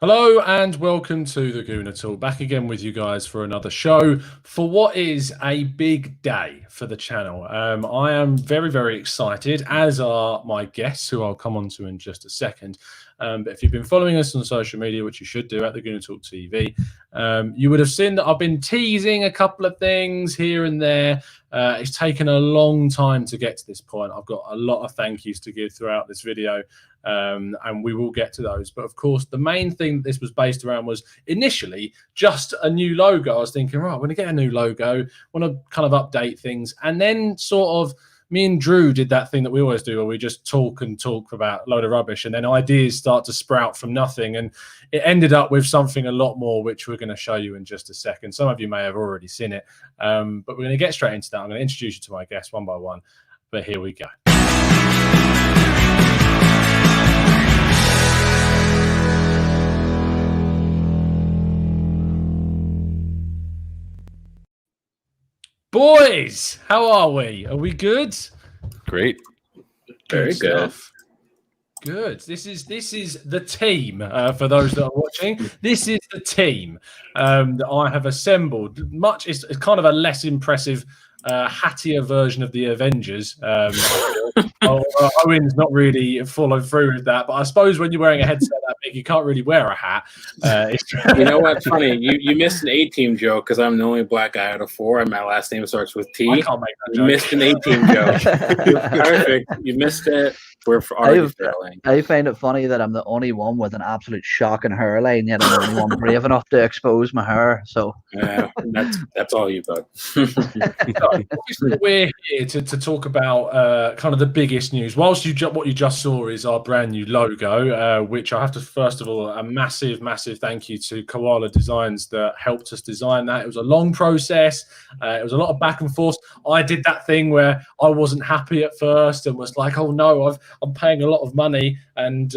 Hello and welcome to the Gooner Talk. Back again with you guys for another show for what is a big day for the channel. I am very, very excited, as are my guests, who I'll come on to in just a second. But if you've been following us on social media, which you should do at the Gooner Talk TV, you would have seen that I've been teasing a couple of things here and there. It's taken a long time to get to this point. I've got a lot of thank yous to give throughout this video. And we will get to those. But of course, the main thing that this was based around was initially just a new logo. I was thinking, right, I'm going to get a new logo, want to kind of update things. And then sort of me and Drew did that thing that we always do, where we just talk about a load of rubbish, and then ideas start to sprout from nothing. And it ended up with something a lot more, which we're going to show you in just a second. Some of you may have already seen it, but we're going to get straight into that. I'm going to introduce you to my guests one by one, but here we go. Boys, how are we? Are we good? Great. Very good. Good. This is the team. For those that are watching, this is the team that I have assembled. It's kind of a less impressive, hattier version of the Avengers. Owen's not really followed through with that, but I suppose when you're wearing a headset that big, you can't really wear a hat. You know what's funny? You missed an A-team joke because I'm the only black guy out of four, and my last name starts with T. I can't make that joke. You missed an A-team joke. Perfect. You missed it. We're already failing. I find it funny that I'm the only one with an absolute shocking hairline, yet I'm the only one brave enough to expose my hair. So that's all you, bud. We're here to talk about kind of the biggest news. Whilst what you just saw is our brand new logo, which I have to first of all a massive thank you to Koala Designs that helped us design that. It was a long process. It was a lot of back and forth. I did that thing where I wasn't happy at first and was like, oh no, I'm paying a lot of money, and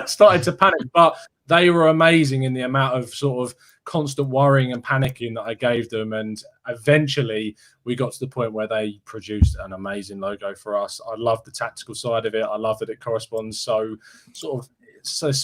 started to panic. But they were amazing in the amount of sort of constant worrying and panicking that I gave them, and eventually we got to the point where they produced an amazing logo for us. I love the tactical side of it. I love that it corresponds so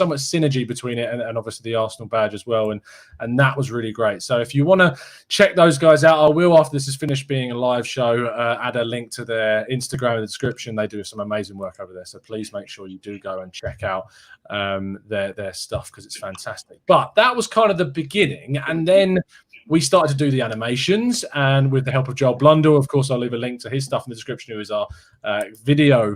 much synergy between it and obviously the Arsenal badge as well, and that was really great. So if you want to check those guys out, I will, after this is finished being a live show, add a link to their Instagram in the description. They do some amazing work over there, so please make sure you do go and check out their stuff, because it's fantastic. But that was kind of the beginning, and then we started to do the animations, and with the help of Joel Blundell, of course, I'll leave a link to his stuff in the description, who is our video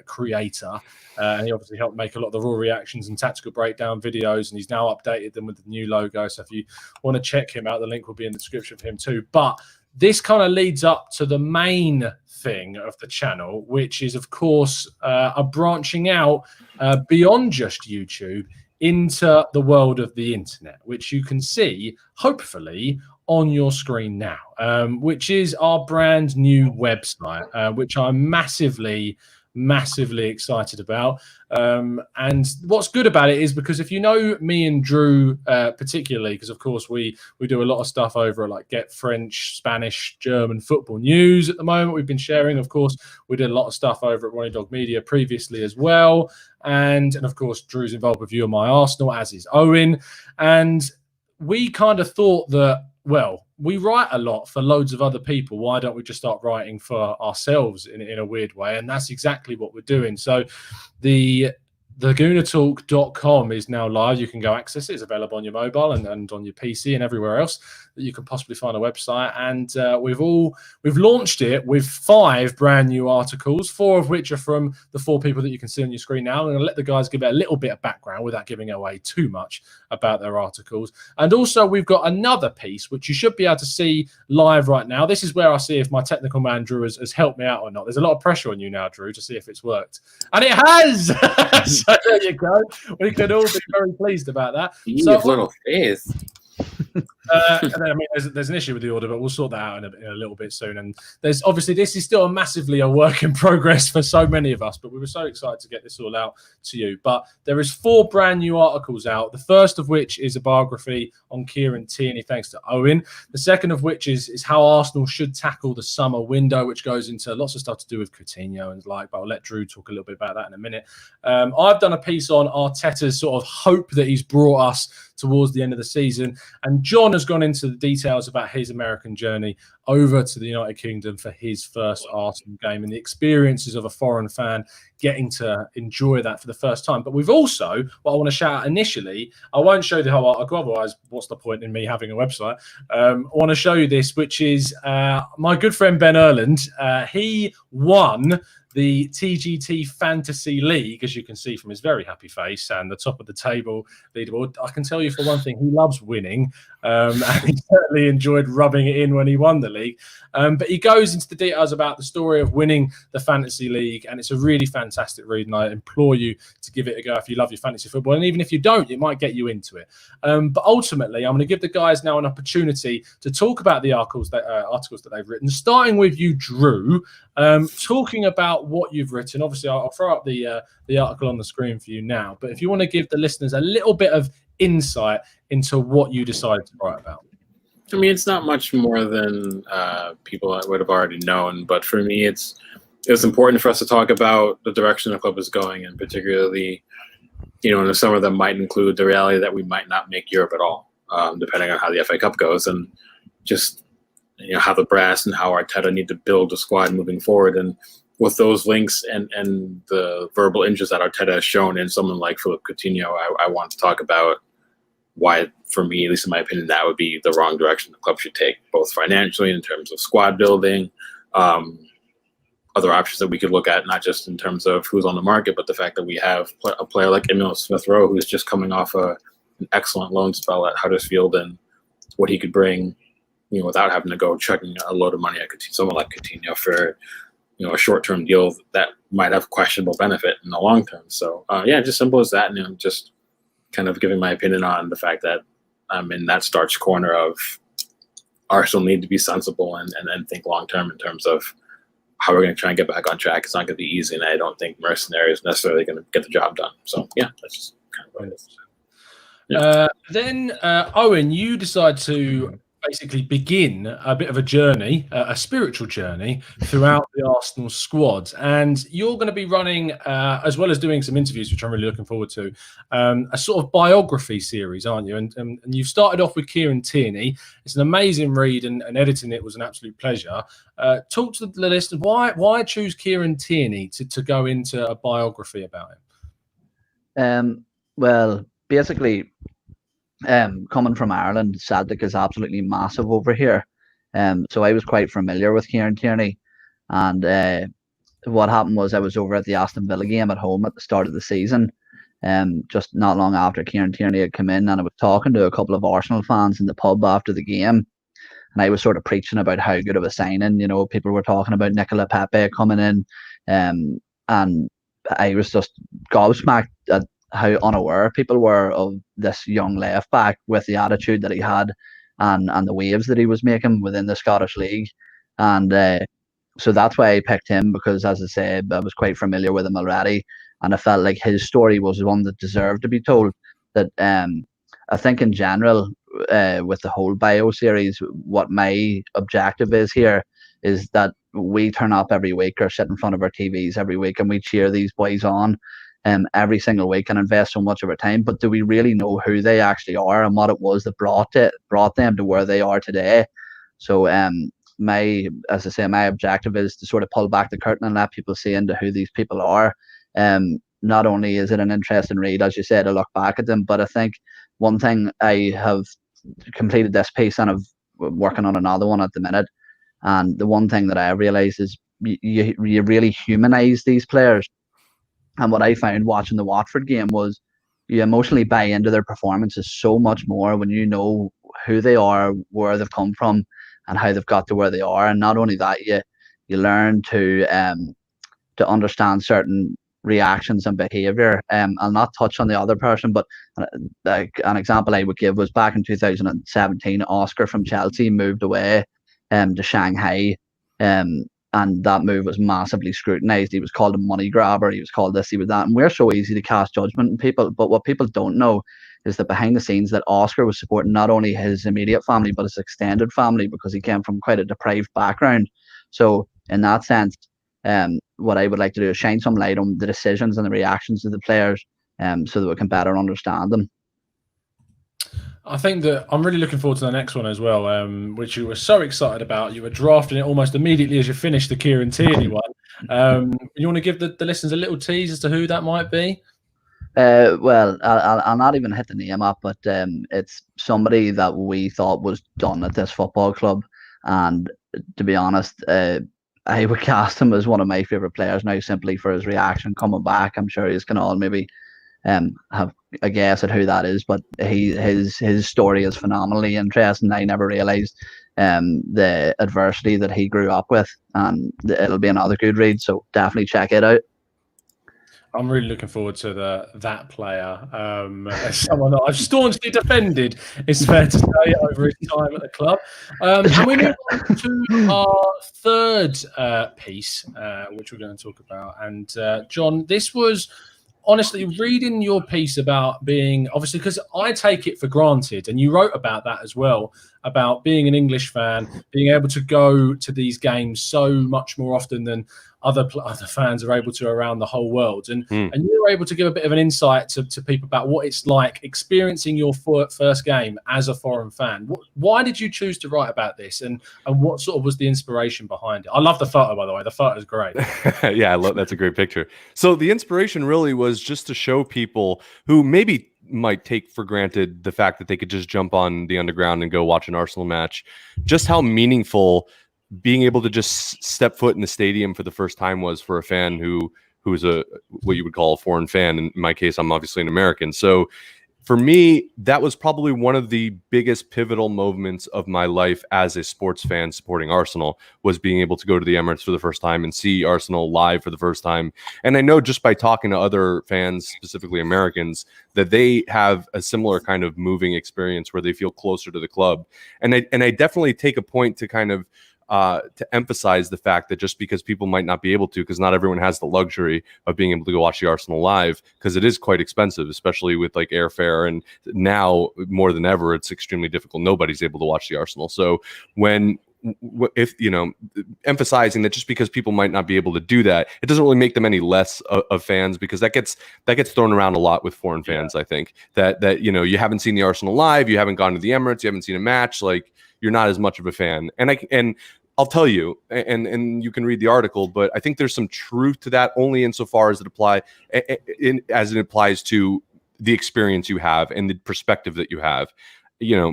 creator. And he obviously helped make a lot of the raw reactions and tactical breakdown videos, and he's now updated them with the new logo. So if you want to check him out, the link will be in the description for him too. But this kind of leads up to the main thing of the channel, which is, of course, a branching out beyond just YouTube into the world of the internet, which you can see, hopefully, on your screen now, which is our brand new website, which I'm massively excited about. And what's good about it is, because if you know me and Drew particularly, because of course we do a lot of stuff over like Get French, Spanish, German football news at the moment. We've been sharing, of course, we did a lot of stuff over at Ronnie Dog Media previously as well. And of course, Drew's involved with You and My Arsenal, as is Owen. And we kind of thought that, well, we write a lot for loads of other people. Why don't we just start writing for ourselves in a weird way? And that's exactly what we're doing. So the GoonerTalk.com is now live. You can go access it. It's available on your mobile and on your PC and everywhere else that you can possibly find a website. And we've launched it with 5 brand new articles, 4 of which are from the 4 people that you can see on your screen now. I'm going to let the guys give it a little bit of background without giving away too much about their articles. And also we've got another piece which you should be able to see live right now. This is where I see if my technical man Drew has helped me out or not. There's a lot of pressure on you now, Drew, to see if it's worked. And it has! So there you go. We can all be very pleased about that. You have little faith. And then, I mean, there's an issue with the order, but we'll sort that out in a little bit soon. And there's obviously this is still massively a work in progress for so many of us, but we were so excited to get this all out to you. But there is 4 brand new articles out. The first of which is a biography on Kieran Tierney, thanks to Owen. The second of which is how Arsenal should tackle the summer window, which goes into lots of stuff to do with Coutinho and but I'll let Drew talk a little bit about that in a minute. I've done a piece on Arteta's sort of hope that he's brought us towards the end of the season, and John has gone into the details about his American journey over to the United Kingdom for his first Arsenal game and the experiences of a foreign fan getting to enjoy that for the first time. But we've also, what I want to shout out initially, I won't show the whole article, otherwise what's the point in me having a website? I want to show you this, which is my good friend Ben Erland. He won the TGT Fantasy League, as you can see from his very happy face and the top of the table leaderboard. I can tell you for one thing, he loves winning, and he certainly enjoyed rubbing it in when he won the league. But he goes into the details about the story of winning the Fantasy League, and it's a really fantastic read, and I implore you to give it a go if you love your fantasy football. And even if you don't, it might get you into it. But ultimately, I'm going to give the guys now an opportunity to talk about the articles that they've written, starting with you, Drew, talking about what you've written. Obviously, I'll throw up the article on the screen for you now, but if you want to give the listeners a little bit of insight into what you decided to write about. I mean, it's not much more than people would have already known, but for me, it was important for us to talk about the direction the club is going, and particularly, in the summer that might include the reality that we might not make Europe at all, depending on how the FA Cup goes, and just how the brass and how Arteta need to build a squad moving forward. And with those links and the verbal interest that Arteta has shown in someone like Philippe Coutinho, I want to talk about why, for me, at least in my opinion, that would be the wrong direction the club should take, both financially in terms of squad building, other options that we could look at, not just in terms of who's on the market, but the fact that we have a player like Emile Smith-Rowe, who's just coming off an excellent loan spell at Huddersfield, and what he could bring, without having to go chucking a load of money at someone like Coutinho for, a short-term deal that might have questionable benefit in the long term. So, just simple as that. And just kind of giving my opinion on the fact that I'm in that starch corner of Arsenal need to be sensible and think long-term in terms of how we're going to try and get back on track. It's not going to be easy, and I don't think Mercenary is necessarily going to get the job done. So, that's just kind of what it is. Yeah. Then, Owen, you decide to basically begin a bit of a journey, a spiritual journey throughout the Arsenal squad. And you're going to be running, as well as doing some interviews, which I'm really looking forward to, a sort of biography series, aren't you? And you've started off with Kieran Tierney. It's an amazing read, and editing it was an absolute pleasure. Talk to the listeners, why choose Kieran Tierney to go into a biography about him? Well, basically, coming from Ireland, Celtic is absolutely massive over here. So I was quite familiar with Kieran Tierney. And what happened was I was over at the Aston Villa game at home at the start of the season, just not long after Kieran Tierney had come in, and I was talking to a couple of Arsenal fans in the pub after the game. And I was sort of preaching about how good of a signing, people were talking about Nicola Pepe coming in. And I was just gobsmacked at how unaware people were of this young left back with the attitude that he had and the waves that he was making within the Scottish League. And so that's why I picked him, because, as I said, I was quite familiar with him already, and I felt like his story was one that deserved to be told. That I think in general, with the whole bio series, what my objective is here is that we turn up every week or sit in front of our TVs every week and we cheer these boys on every single week and invest so much of our time. But do we really know who they actually are and what it was that brought them to where they are today? So my objective is to sort of pull back the curtain and let people see into who these people are. Not only is it an interesting read, as you said, to look back at them, but I think one thing, I have completed this piece and I'm working on another one at the minute. And the one thing that I realized is you really humanize these players. And what I found watching the Watford game was you emotionally buy into their performances so much more when you know who they are, where they've come from, and how they've got to where they are. And not only that, you learn to understand certain reactions and behaviour. I'll not touch on the other person, but like an example I would give was back in 2017, Oscar from Chelsea moved away to Shanghai, and that move was massively scrutinised. He was called a money grabber, he was called this, he was that, and we're so easy to cast judgment on people, but what people don't know is that behind the scenes that Oscar was supporting not only his immediate family but his extended family, because he came from quite a deprived background. So in that sense, what I would like to do is shine some light on the decisions and the reactions of the players, so that we can better understand them. I think that I'm really looking forward to the next one as well, which you were so excited about. You were drafting it almost immediately as you finished the Kieran Tierney one. You want to give the listeners a little tease as to who that might be? Well, I'll not even hit the name up, but it's somebody that we thought was done at this football club. And to be honest, I would cast him as one of my favourite players now, simply for his reaction coming back. I'm sure he's going to all maybe have a guess at who that is, but his story is phenomenally interesting. I never realised the adversity that he grew up with, and it'll be another good read, so definitely check it out. I'm really looking forward to that player. As someone that I've staunchly defended, it's fair to say, over his time at the club. And we move on to our third piece, which we're going to talk about. And John, this was honestly reading your piece about being, obviously, because I take it for granted, and you wrote about that as well, about being an English fan, being able to go to these games so much more often than other fans are able to around the whole world. And you were able to give a bit of an insight to people about what it's like experiencing your first game as a foreign fan. Why did you choose to write about this, and what sort of was the inspiration behind it? I love the photo, by the way. The photo is great. Yeah, that's a great picture. So the inspiration really was just to show people who maybe might take for granted the fact that they could just jump on the underground and go watch an Arsenal match, just how meaningful being able to just step foot in the stadium for the first time was for a fan who is what you would call a foreign fan. In my case, I'm obviously an American. So for me, that was probably one of the biggest pivotal moments of my life as a sports fan supporting Arsenal, was being able to go to the Emirates for the first time and see Arsenal live for the first time. And I know just by talking to other fans, specifically Americans, that they have a similar kind of moving experience where they feel closer to the club. And I definitely take a point to kind of to emphasize the fact that just because people might not be able to, because not everyone has the luxury of being able to go watch the Arsenal live, because it is quite expensive, especially with like airfare, and now more than ever it's extremely difficult. Nobody's able to watch the Arsenal. So if emphasizing that just because people might not be able to do that, it doesn't really make them any less of fans, because that gets thrown around a lot with foreign fans. I think that you haven't seen the Arsenal live, you haven't gone to the Emirates, you haven't seen a match, like you're not as much of a fan. And I'll tell you, and you can read the article, but I think there's some truth to that, only insofar as it applies to the experience you have and the perspective that you have.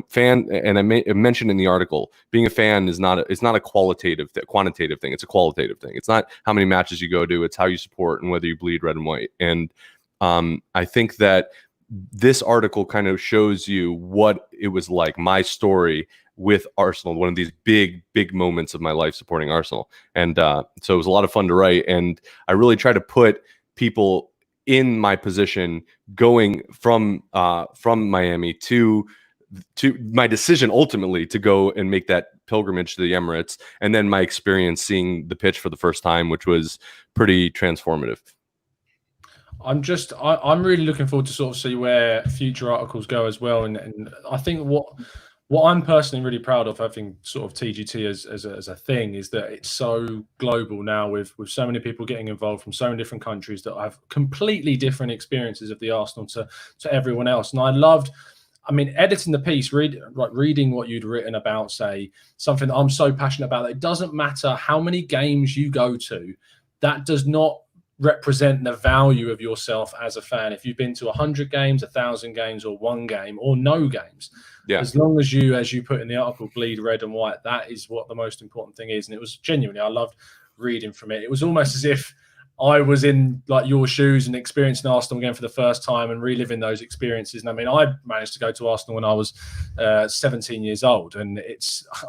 Fan, and I mentioned in the article, being a fan is not a quantitative thing. It's a qualitative thing. It's not how many matches you go to. It's how you support and whether you bleed red and white. And I think that this article kind of shows you what it was like, my story with Arsenal, one of these big moments of my life supporting Arsenal. And so it was a lot of fun to write. And I really try to put people in my position, going from Miami to my decision ultimately to go and make that pilgrimage to the Emirates, and then my experience seeing the pitch for the first time, which was pretty transformative. I'm really looking forward to sort of see where future articles go as well. And I think what I'm personally really proud of, having sort of TGT as a thing, is that it's so global now, with so many people getting involved from so many different countries that have completely different experiences of the Arsenal to everyone else. And I loved, editing the piece, reading what you'd written about, say, something that I'm so passionate about, that it doesn't matter how many games you go to, that does not represent the value of yourself as a fan. If you've been to 100 games, 1,000 games, or one game, or no games, as long as you put in the article, bleed red and white, that is what the most important thing is. And it was genuinely, I loved reading from it. It was almost as if I was in like your shoes and experiencing Arsenal again for the first time and reliving those experiences. And I managed to go to Arsenal when I was 17 years old, and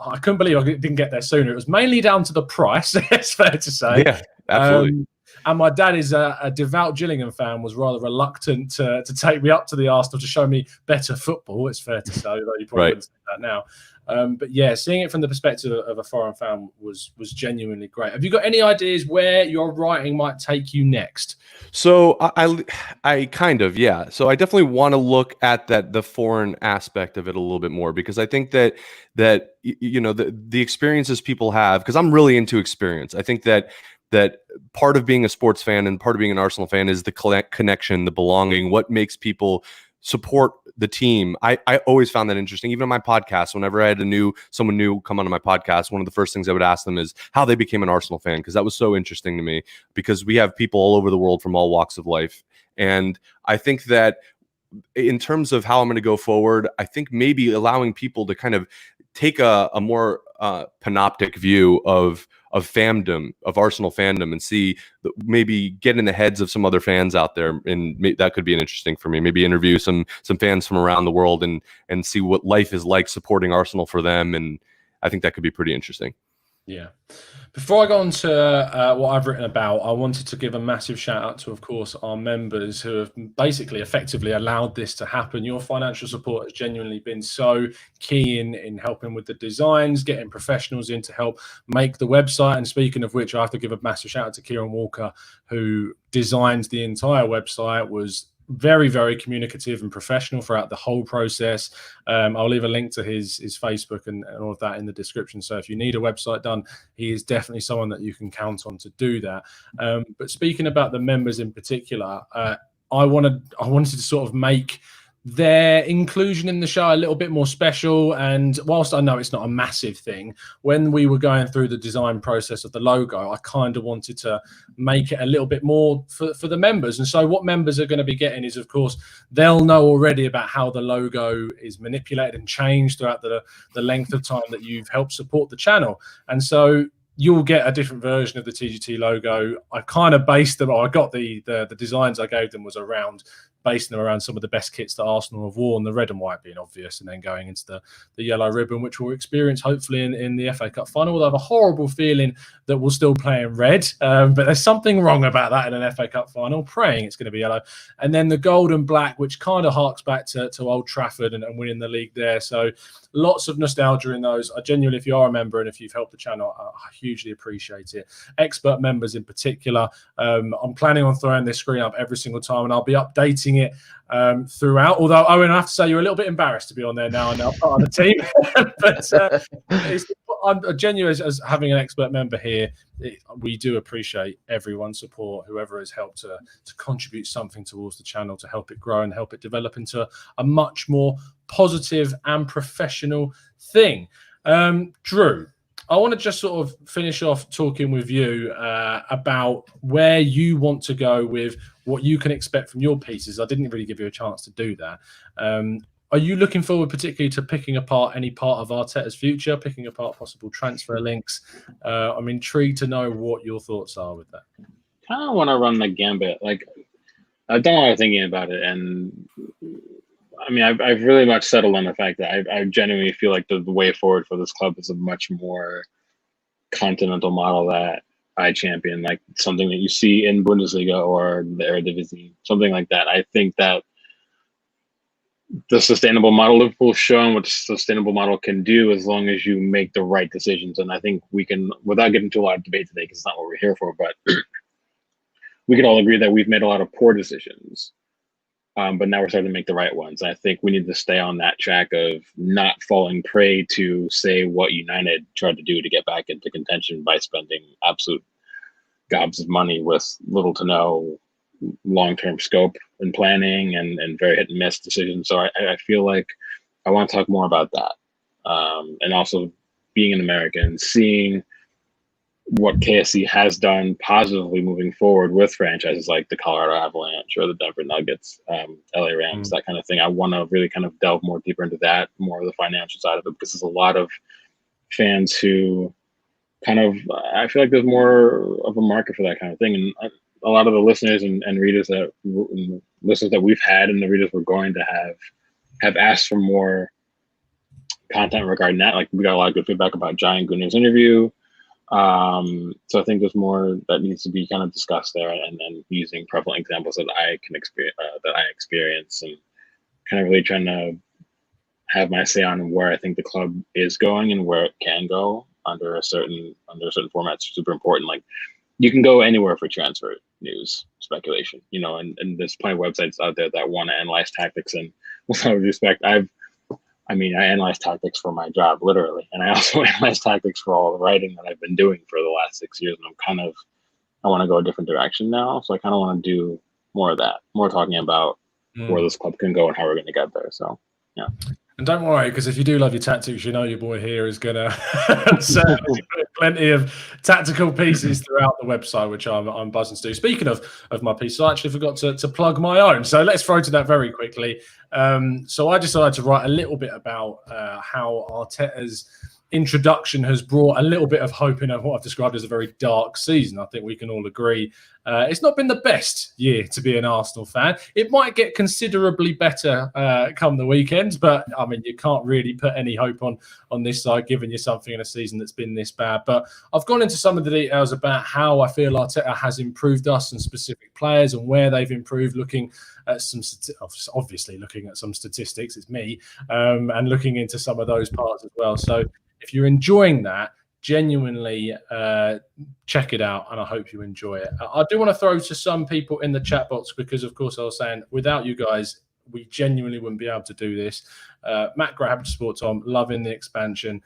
I couldn't believe I didn't get there sooner. It was mainly down to the price, it's fair to say. Yeah, absolutely. And my dad is a devout Gillingham fan, was rather reluctant to take me up to the Arsenal to show me better football. It's fair to say, although you probably wouldn't say that now. But yeah, seeing it from the perspective of a foreign fan was genuinely great. Have you got any ideas where your writing might take you next? So I kind of, yeah. So I definitely want to look at the foreign aspect of it a little bit more, because I think that you know, the experiences people have, because I'm really into experience. I think that part of being a sports fan and part of being an Arsenal fan is the connection, the belonging, what makes people support the team. I always found that interesting. Even on my podcast, whenever I had someone new come onto my podcast, one of the first things I would ask them is how they became an Arsenal fan, because that was so interesting to me, because we have people all over the world from all walks of life. And I think that in terms of how I'm going to go forward, I think maybe allowing people to kind of take a more panoptic view of fandom, of Arsenal fandom, and see maybe get in the heads of some other fans out there, and that could be interesting for me. Maybe interview some fans from around the world and see what life is like supporting Arsenal for them, and I think that could be pretty interesting. Yeah. Before I go on to what I've written about, I wanted to give a massive shout out to, of course, our members who have basically effectively allowed this to happen. Your financial support has genuinely been so key in helping with the designs, getting professionals in to help make the website. And speaking of which, I have to give a massive shout out to Kieran Walker, who designs the entire website, was very, very communicative and professional throughout the whole process. I'll leave a link to his Facebook and all of that in the description. So if you need a website done, he is definitely someone that you can count on to do that. But speaking about the members in particular, I wanted to sort of make their inclusion in the show a little bit more special. And whilst I know it's not a massive thing, when we were going through the design process of the logo, I kind of wanted to make it a little bit more for the members. And so what members are going to be getting is, of course, they'll know already about how the logo is manipulated and changed throughout the length of time that you've helped support the channel. And so you'll get a different version of the TGT logo. I kind of based them, or I got the designs I gave them was basing them around some of the best kits that Arsenal have worn, the red and white being obvious, and then going into the yellow ribbon, which we'll experience hopefully in the FA Cup final. Although I have a horrible feeling that we'll still play in red, but there's something wrong about that in an FA Cup final, praying it's going to be yellow. And then the gold and black, which kind of harks back to Old Trafford and winning the league there. So lots of nostalgia in those. I genuinely, if you are a member and if you've helped the channel, I hugely appreciate it. Expert members in particular, I'm planning on throwing this screen up every single time, and I'll be updating it throughout. Although, Owen, I have to say you're a little bit embarrassed to be on there now and now part of the team. But I'm genuine as having an expert member here. We do appreciate everyone's support, whoever has helped to contribute something towards the channel to help it grow and help it develop into a much more positive and professional thing. Drew, I want to just sort of finish off talking with you about where you want to go with what you can expect from your pieces. I didn't really give you a chance to do that. Are you looking forward particularly to picking apart any part of Arteta's future, picking apart possible transfer links? I'm intrigued to know what your thoughts are with that. Kind of want to run the gambit. Like, I've done a lot of thinking about it, and I mean, I've really much settled on the fact that I genuinely feel like the way forward for this club is a much more continental model that I champion, like something that you see in Bundesliga or the Eredivisie, something like that. I think that the sustainable model Liverpool's shown what the sustainable model can do as long as you make the right decisions. And I think we can, without getting into a lot of debate today, because it's not what we're here for, but we can all agree that we've made a lot of poor decisions. But now we're starting to make the right ones. I think we need to stay on that track of not falling prey to, say, what United tried to do to get back into contention by spending absolute gobs of money with little to no long-term scope and planning and very hit and miss decisions. So I feel like I want to talk more about that. And also being an American, seeing what KSC has done positively moving forward with franchises like the Colorado Avalanche or the Denver Nuggets, LA Rams, that kind of thing. I want to really kind of delve more deeper into that, more of the financial side of it, because there's a lot of fans who kind of, I feel like there's more of a market for that kind of thing. And a lot of the listeners and readers listeners that we've had and the readers we're going to have asked for more content regarding that. Like, we got a lot of good feedback about Giant Gunner's interview. So I think there's more that needs to be kind of discussed there, and then using prevalent examples that I can experience, and kind of really trying to have my say on where I think the club is going and where it can go under a certain format. It's super important. Like, you can go anywhere for transfer news speculation, and there's plenty of websites out there that want to analyze tactics. And with all respect, I analyze tactics for my job, literally, and I also analyze tactics for all the writing that I've been doing for the last 6 years. And I want to go a different direction now. So I kind of want to do more of that, more talking about where this club can go and how we're going to get there. So, yeah. And don't worry, because if you do love your tactics, your boy here is going to certainly put plenty of tactical pieces throughout the website, which I'm buzzing to do. Speaking of my pieces, I actually forgot to plug my own. So let's throw to that very quickly. So I decided to write a little bit about how Arteta's introduction has brought a little bit of hope in what I've described as a very dark season. I think we can all agree it's not been the best year to be an Arsenal fan. It might get considerably better come the weekend, but I mean, you can't really put any hope on this side, giving you something in a season that's been this bad. But I've gone into some of the details about how I feel Arteta has improved us and specific players and where they've improved, looking at obviously looking at some statistics. It's me, and looking into some of those parts as well. So if you're enjoying that, genuinely check it out, and I hope you enjoy it. I do want to throw to some people in the chat box, because of course I was saying, without you guys, we genuinely wouldn't be able to do this. Matt Graham Sport Tom, loving the expansion.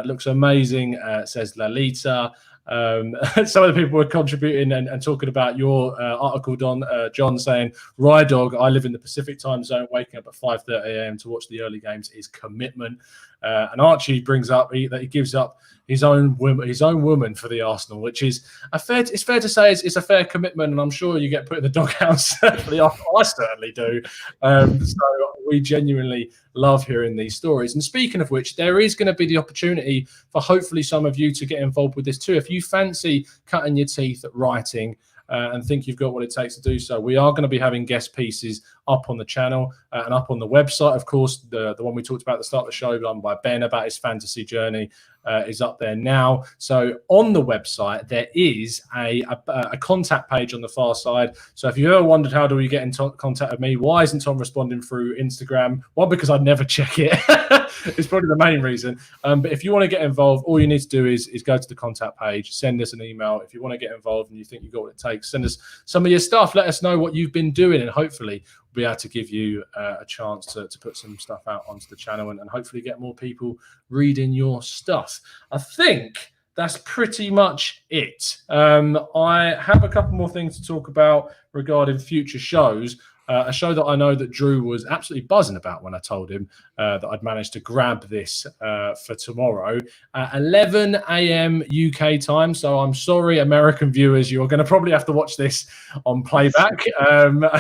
Looks amazing, says Lalita. Some of the people were contributing and talking about your article, John, saying, Rydog, I live in the Pacific time zone, waking up at 5:30 a.m. to watch the early games is commitment. And Archie brings up that he gives up his own woman for the Arsenal, which is it's fair to say it's a fair commitment, and I'm sure you get put in the doghouse for the Arsenal. I certainly do. So we genuinely love hearing these stories. And speaking of which, there is going to be the opportunity for hopefully some of you to get involved with this too. If you fancy cutting your teeth at writing and think you've got what it takes to do so, we are going to be having guest pieces up on the channel and up on the website. Of course, the one we talked about at the start of the show, done by Ben, about his fantasy journey, is up there now. So on the website, there is a contact page on the far side. So if you ever wondered how do we get in contact with me, why isn't Tom responding through Instagram? One, because I'd never check it. It's probably the main reason. But if you want to get involved, all you need to do is go to the contact page, send us an email. If you want to get involved and you think you've got what it takes, send us some of your stuff. Let us know what you've been doing, and hopefully we'll be able to give you a chance to put some stuff out onto the channel and hopefully get more people reading your stuff. I think that's pretty much it. I have a couple more things to talk about regarding future shows. A show that I know that Drew was absolutely buzzing about when I told him that I'd managed to grab this for tomorrow at 11 a.m. UK time. So I'm sorry, American viewers, you're going to probably have to watch this on playback,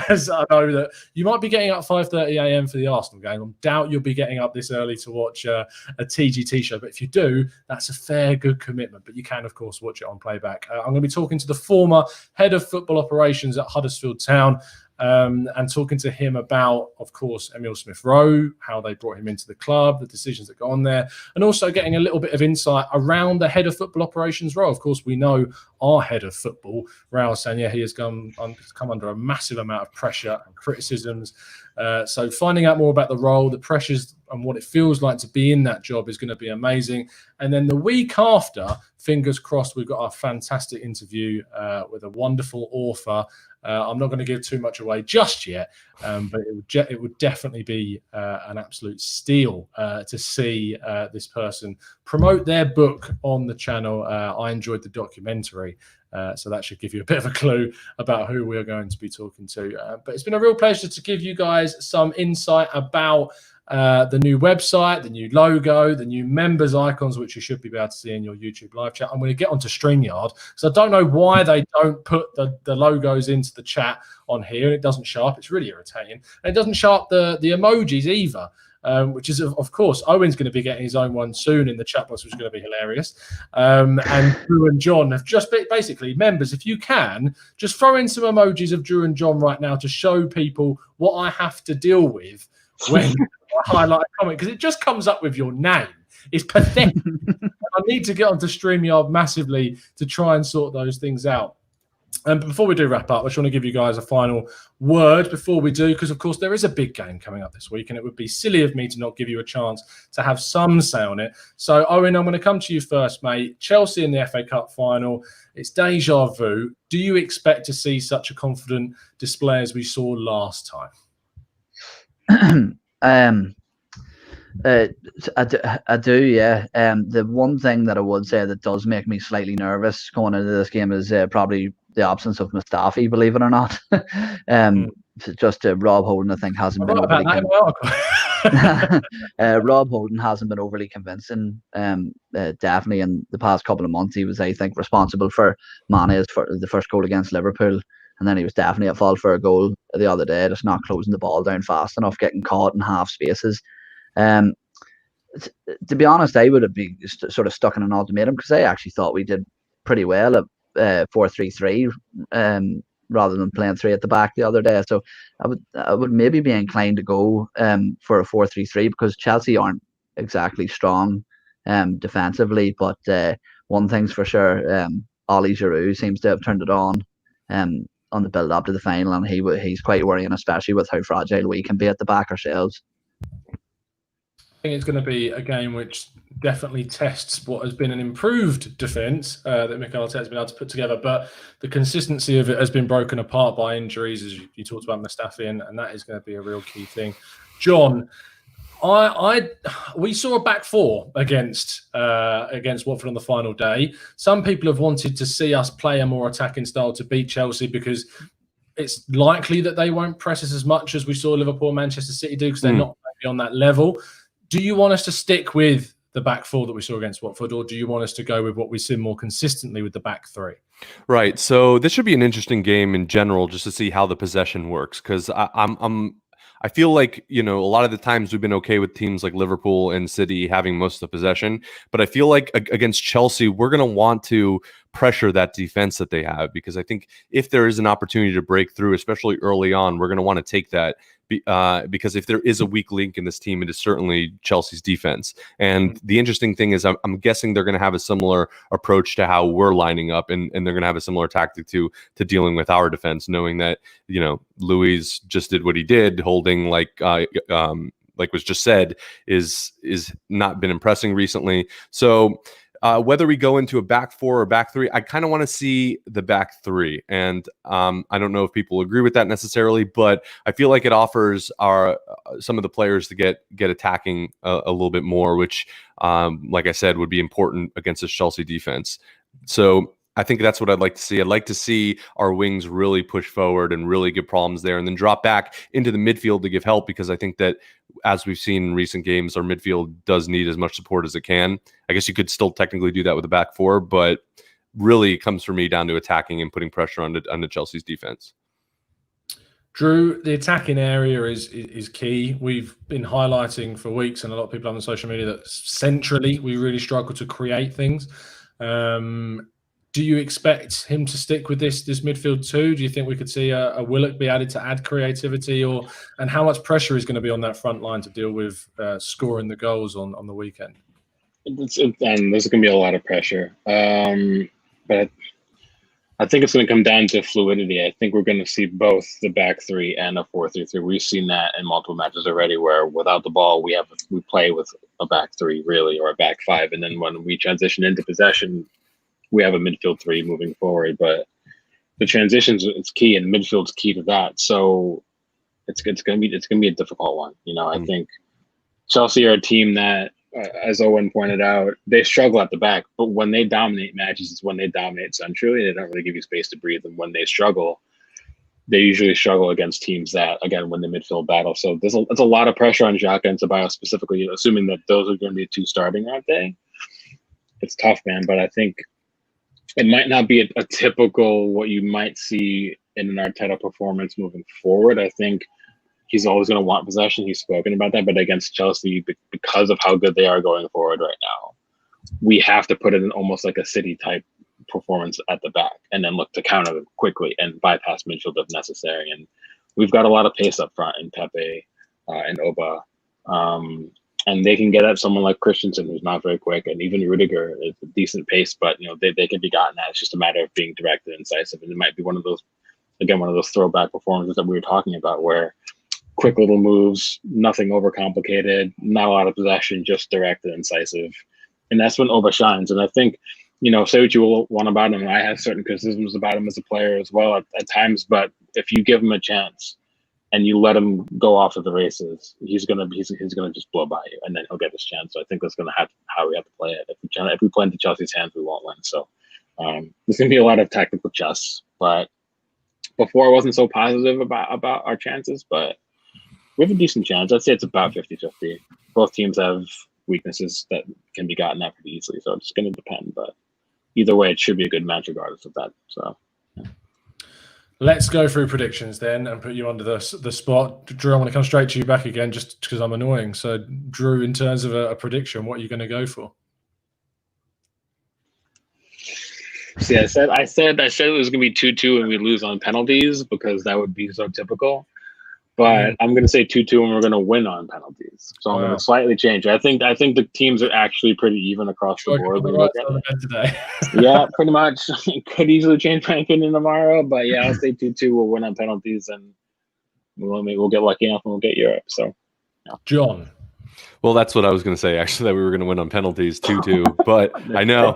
as I know that you might be getting up 5:30 a.m. for the Arsenal game. I doubt you'll be getting up this early to watch a TGT show. But if you do, that's a fair, good commitment. But you can, of course, watch it on playback. I'm going to be talking to the former head of football operations at Huddersfield Town, and talking to him about, of course, Emile Smith-Rowe, how they brought him into the club, the decisions that go on there, and also getting a little bit of insight around the head of football operations role. Of course, we know our head of football, Raul Sanllehi, he has come under a massive amount of pressure and criticisms. So finding out more about the role, the pressures, and what it feels like to be in that job is going to be amazing. And then the week after, fingers crossed, we've got our fantastic interview with a wonderful author. I'm not going to give too much away just yet, but it would definitely be an absolute steal to see this person promote their book on the channel. I enjoyed the documentary, so that should give you a bit of a clue about who we are going to be talking to. But it's been a real pleasure to give you guys some insight about the new website, the new logo, the new members icons, which you should be able to see in your YouTube live chat. I'm going to get onto StreamYard, because I don't know why they don't put the logos into the chat on here. It doesn't show up. It's really irritating. And it doesn't show up the emojis either, which is, of course, Owen's going to be getting his own one soon in the chat box, which is going to be hilarious. And Drew and John have just basically, members, if you can, just throw in some emojis of Drew and John right now to show people what I have to deal with when I highlight a comment, because it just comes up with your name. It's pathetic. I need to get onto StreamYard massively to try and sort those things out. And before we do wrap up, I just want to give you guys a final word before we do, because, of course, there is a big game coming up this week, and it would be silly of me to not give you a chance to have some say on it. So, Owen, I'm going to come to you first, mate. Chelsea in the FA Cup final. It's deja vu. Do you expect to see such a confident display as we saw last time? I do, yeah. The one thing that I would say that does make me slightly nervous going into this game is probably the absence of Mustafi, believe it or not. Just Rob Holding, I think, hasn't been overly Rob Holding hasn't been overly convincing. Definitely in the past couple of months, he was, I think, responsible for Mane's for the first goal against Liverpool, and then he was definitely at fault for a goal the other day, just not closing the ball down fast enough, getting caught in half spaces. To be honest, I would have been sort of stuck in an ultimatum, because I actually thought we did pretty well at 4-3-3 rather than playing 3 at the back the other day. So I would maybe be inclined to go for a 4-3-3, because Chelsea aren't exactly strong defensively. But one thing's for sure, Ollie Giroud seems to have turned it on the build up to the final, and he's quite worrying, especially with how fragile we can be at the back ourselves. I think it's going to be a game which definitely tests what has been an improved defence that Mikel Arteta has been able to put together, but the consistency of it has been broken apart by injuries, as you talked about Mustafi, and that is going to be a real key thing. John, we saw a back four against Watford on the final day. Some people have wanted to see us play a more attacking style to beat Chelsea, because it's likely that they won't press us as much as we saw Liverpool and Manchester City do, because they're not maybe on that level. Do you want us to stick with the back four that we saw against Watford, or do you want us to go with what we see more consistently with the back three? Right. So this should be an interesting game in general, just to see how the possession works, because I feel like, a lot of the times we've been okay with teams like Liverpool and City having most of the possession, but I feel like against Chelsea, we're going to want to pressure that defense that they have, because I think if there is an opportunity to break through, especially early on, we're going to want to take that. Because if there is a weak link in this team, it is certainly Chelsea's defense. And the interesting thing is, I'm guessing they're going to have a similar approach to how we're lining up, and they're going to have a similar tactic to dealing with our defense, knowing that Luis just did what he did, Holding like was just said, is not been impressing recently. So whether we go into a back four or back three, I kind of want to see the back three. And I don't know if people agree with that necessarily, but I feel like it offers some of the players to get attacking a little bit more, which, like I said, would be important against this Chelsea defense. So I think that's what I'd like to see. I'd like to see our wings really push forward and really give problems there, and then drop back into the midfield to give help, because I think that, as we've seen in recent games, our midfield does need as much support as it can. I guess you could still technically do that with the back four, but really it comes for me down to attacking and putting pressure on the Chelsea's defense. Drew, the attacking area is key. We've been highlighting for weeks, and a lot of people on social media, that centrally we really struggle to create things. Do you expect him to stick with this midfield too? Do you think we could see a Willock be added to add creativity, and how much pressure is going to be on that front line to deal with scoring the goals on the weekend? There's going to be a lot of pressure, but I think it's going to come down to fluidity. I think we're going to see both the back three and a 4-3-3. We've seen that in multiple matches already, where without the ball, we play with a back three really, or a back five, and then when we transition into possession, we have a midfield three moving forward. But the transitions is key, and midfield's key to that. So it's going to be a difficult one. I think Chelsea are a team that, as Owen pointed out, they struggle at the back, but when they dominate matches, it's when they dominate centrally. They don't really give you space to breathe, and when they struggle, they usually struggle against teams that, again, win the midfield battle. So there's a lot of pressure on Xhaka and Ceballos specifically, assuming that those are going to be two starting, aren't they? It's tough, man, but I think it might not be a typical what you might see in an Arteta performance moving forward. I think he's always going to want possession. He's spoken about that. But against Chelsea, because of how good they are going forward right now, we have to put it in almost like a City-type performance at the back, and then look to counter them quickly and bypass midfield if necessary. And we've got a lot of pace up front in Pepe and Oba. and they can get at someone like Christensen, who's not very quick, and even Rudiger is a decent pace, but they can be gotten at. It's just a matter of being direct and incisive, and it might be one of those throwback performances that we were talking about, where quick little moves, nothing overcomplicated, not a lot of possession, just direct and incisive, and that's when Oba shines. And I think, say what you want about him, I have certain criticisms about him as a player as well at times, but if you give him a chance and you let him go off of the races, he's gonna just blow by you, and then he'll get his chance. So I think that's gonna have how we have to play it. If we play into Chelsea's hands, we won't win. So there's gonna be a lot of tactical chess. But before I wasn't so positive about our chances, but we have a decent chance. I'd say it's about 50-50. Both teams have weaknesses that can be gotten at pretty easily, so it's gonna depend. But either way, it should be a good match regardless of that. So. Let's go through predictions then and put you under the spot. Drew, I want to come straight to you back again just because I'm annoying. So, Drew, in terms of a prediction, what are you going to go for? See, I said it was going to be 2-2 and we lose on penalties because that would be so typical. But I'm going to say 2-2 and we're going to win on penalties. So I'm going to slightly change. I think the teams are actually pretty even across the board. Today. Yeah, pretty much. Could easily change my opinion tomorrow, but yeah, I'll say 2-2. We'll win on penalties, and we'll get lucky enough and we'll get Europe. So, yeah. John. Well, that's what I was going to say. Actually, that we were going to win on penalties 2-2, but I know.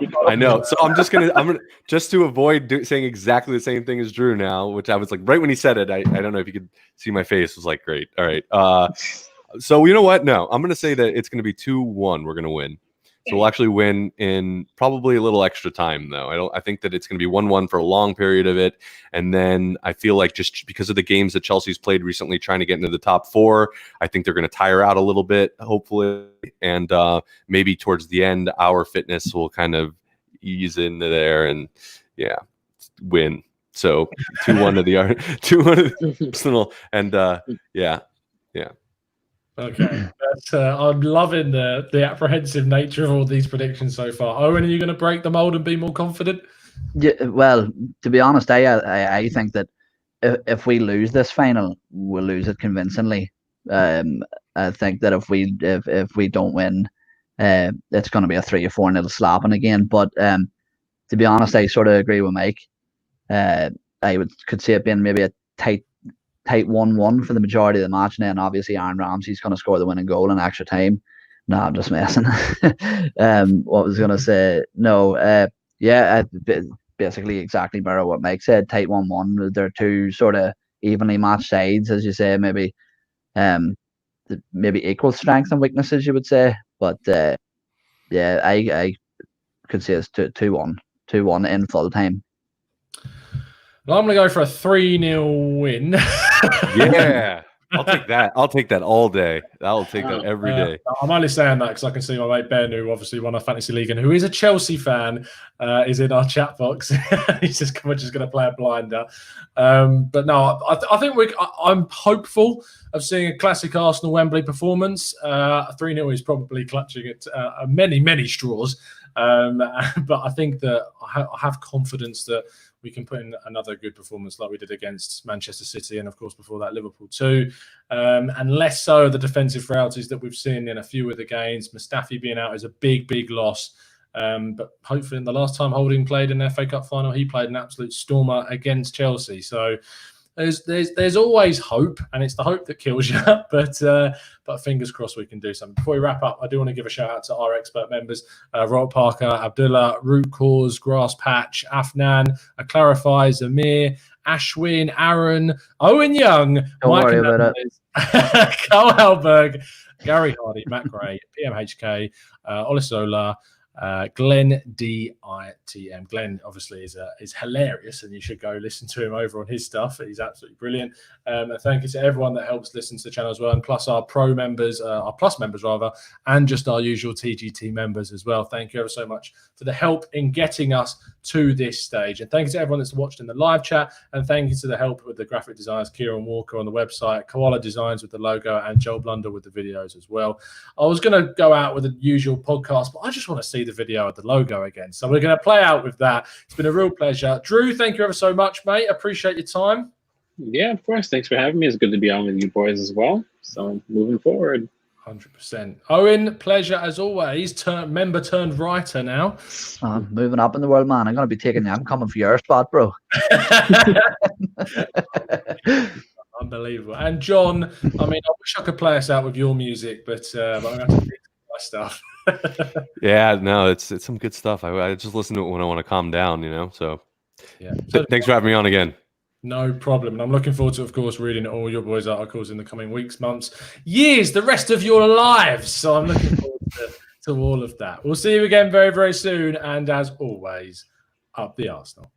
So I'm gonna just to avoid saying exactly the same thing as Drew now, which I was like right when he said it. I don't know if you could see my face. It was like great. All right. So you know what? No, I'm going to say that it's going to be 2-1. We're going to win. So we'll actually win in probably a little extra time, though. I think that it's going to be 1-1 for a long period of it. And then I feel like just because of the games that Chelsea's played recently, trying to get into the top four, I think they're going to tire out a little bit, hopefully. And maybe towards the end, our fitness will kind of ease into there and, yeah, win. So 2-1 to the 2-1 to the Arsenal. And, yeah. Okay, I'm loving the apprehensive nature of all these predictions so far. Owen, are you going to break the mold and be more confident? Yeah, well, to be honest, I think that if we lose this final, we'll lose it convincingly. I think that if we don't win, it's going to be a 3 or 4-0 slapping again. But to be honest, I sort of agree with Mike. I could see it being maybe a tight 1-1 for the majority of the match, and then obviously Aaron Ramsey's going to score the winning goal in extra time. No, I'm just messing. What was I going to say? No, basically exactly mirror what Mike said. Tight 1-1. They're two sort of evenly matched sides, as you say. Maybe equal strengths and weaknesses, you would say. But I could say it's 2-1 in full time. Well, I'm going to go for a 3-0 win. Yeah, I'll take that. I'll take that all day. I'll take that every day. I'm only saying that because I can see my mate Ben, who obviously won our fantasy league and who is a Chelsea fan, is in our chat box. He's just going to play a blinder. But no, I think I'm hopeful of seeing a classic Arsenal Wembley performance. 3-0 is probably clutching at many straws. But I think that I have confidence that we can put in another good performance like we did against Manchester City and, of course, before that, Liverpool too. And less so the defensive frailties that we've seen in a few of the games. Mustafi being out is a big loss. But hopefully in the last time Holding played in the FA Cup final, he played an absolute stormer against Chelsea. So there's always hope, and it's the hope that kills you. But fingers crossed we can do something. Before we wrap up, I do want to give a shout out to our expert members: Robert Parker, Abdullah, Root Cause, Grass Patch, Afnan, Clarify, Zamir, Ashwin, Aaron, Owen Young, Mike Hernandez, Carl Halberg, Gary Hardy, Matt Gray, PMHK, Olisola, Glenn DITM. Glenn obviously is hilarious, and you should go listen to him over on his stuff. He's absolutely brilliant. And thank you to everyone that helps listen to the channel as well, and plus our pro members, our plus members rather, and just our usual TGT members as well. Thank you ever so much for the help in getting us to this stage, and thank you to everyone that's watched in the live chat, and thank you to the help with the graphic designers, Kieran Walker on the website, Koala Designs with the logo, and Joel Blunder with the videos as well. I was going to go out with the usual podcast, but I just want to see the video of the logo again, so we're going to play out with that. It's been a real pleasure. Drew, thank you ever so much, mate. Appreciate your time. Yeah, of course. Thanks for having me. It's good to be on with you boys as well. So moving forward. 100%. Owen, pleasure as always. Member turned writer now. I'm moving up in the world, man. I'm going to be taking you. I'm coming for your spot, bro. Unbelievable. And John, I mean, I wish I could play us out with your music, but I'm going to have to fix my stuff. Yeah, no, it's some good stuff. I just listen to it when I want to calm down, you know. So, yeah. Thanks for having me on again. No problem. And I'm looking forward to, of course, reading all your boys' articles in the coming weeks, months, years, the rest of your lives. So I'm looking forward to all of that. We'll see you again very, very soon. And as always, up the Arsenal.